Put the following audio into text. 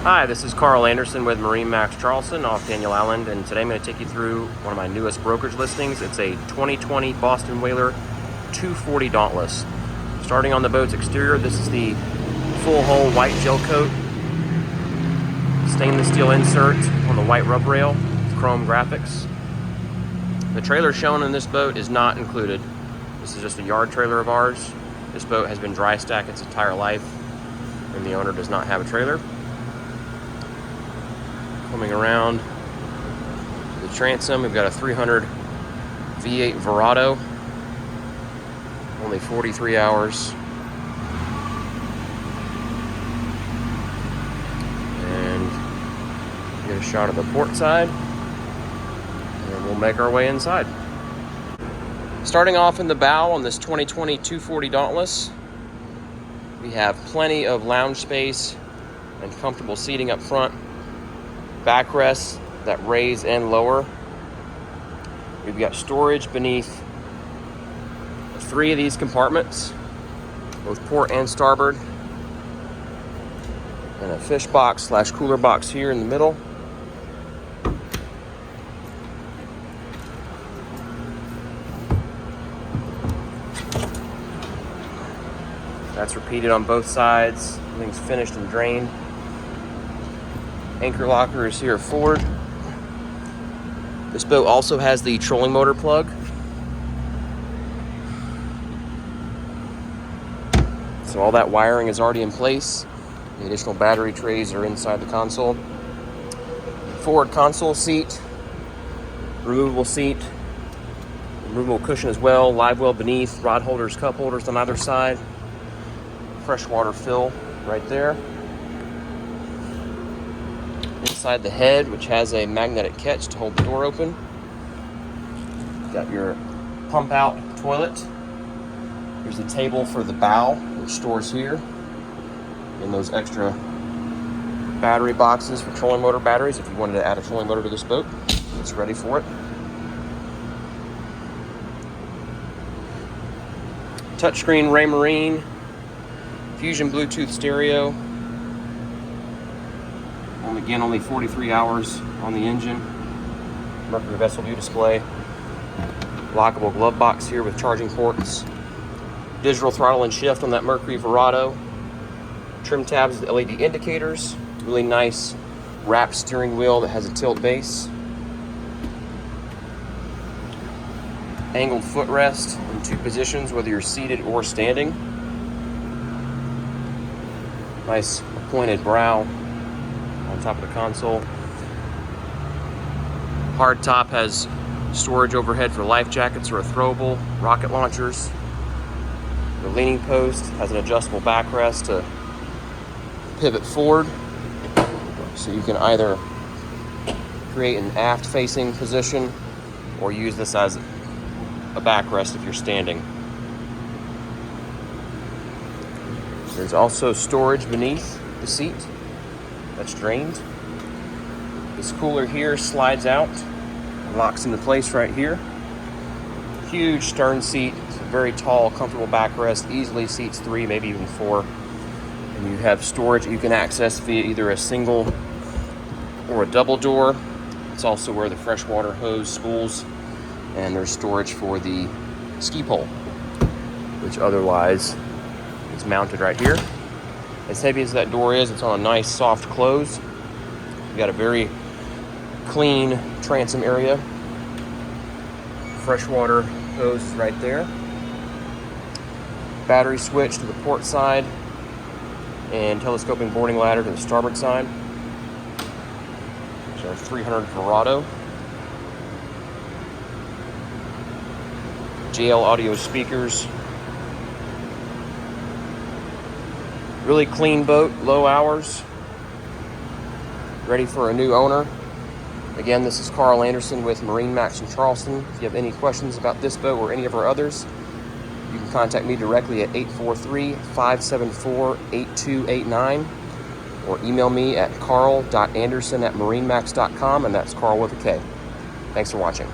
Hi, this is Karl Anderson with MarineMax Charleston off Daniel Island, and today I'm going to take you through one of my newest brokerage listings. It's a 2020 Boston Whaler 240 Dauntless. Starting on the boat's exterior, this is the full hull white gel coat, stainless steel insert on the white rub rail with chrome graphics. The trailer shown in this boat is not included. This is just a yard trailer of ours. This boat has been dry stacked its entire life, and the owner does not have a trailer. Coming around the transom, we've got a 300 V8 Verado, only 43 hours. And get a shot of the port side, and we'll make our way inside. Starting off in the bow on this 2020 240 Dauntless, we have plenty of lounge space and comfortable seating up front. Backrests that raise and lower. We've got storage beneath 3 of these compartments, both port and starboard, and a fish box / cooler box here in the middle. That's repeated on both sides. Everything's finished and drained. Anchor locker is here forward. This boat also has the trolling motor plug. So all that wiring is already in place. The additional battery trays are inside the console. Forward console seat, removable cushion as well, live well beneath, rod holders, cup holders on either side. Freshwater fill right there. Inside the head, which has a magnetic catch to hold the door open. Got your pump out toilet. Here's the table for the bow, which stores here. And those extra battery boxes for trolling motor batteries. If you wanted to add a trolling motor to this boat, it's ready for it. Touchscreen Raymarine, Fusion Bluetooth stereo. Again, only 43 hours on the engine. Mercury vessel view display. Lockable glove box here with charging ports. Digital throttle and shift on that Mercury Verado. Trim tabs with LED indicators. Really nice wrapped steering wheel that has a tilt base. Angled footrest in 2 positions, whether you're seated or standing. Nice pointed brow on top of the console. Hard top has storage overhead for life jackets or a throwable, rocket launchers. The leaning post has an adjustable backrest to pivot forward, so you can either create an aft facing position or use this as a backrest if you're standing. There's also storage beneath the seat that's drained. This cooler here slides out and locks into place right here. Huge stern seat. It's a very tall, comfortable backrest. Easily seats 3, maybe even 4. And you have storage you can access via either a single or a double door. It's also where the freshwater hose spools, and there's storage for the ski pole, which otherwise is mounted right here. As heavy as that door is, it's on a nice soft close. You've got a very clean transom area. Freshwater hose is right there. Battery switch to the port side and telescoping boarding ladder to the starboard side. There's our 300 Verado. JL audio speakers. Really clean boat, low hours, ready for a new owner. Again, this is Karl Anderson with MarineMax in Charleston. If you have any questions about this boat or any of our others, you can contact me directly at 843-574-8289 or email me at karl.anderson@marinemax.com, and that's Karl with a K. Thanks for watching.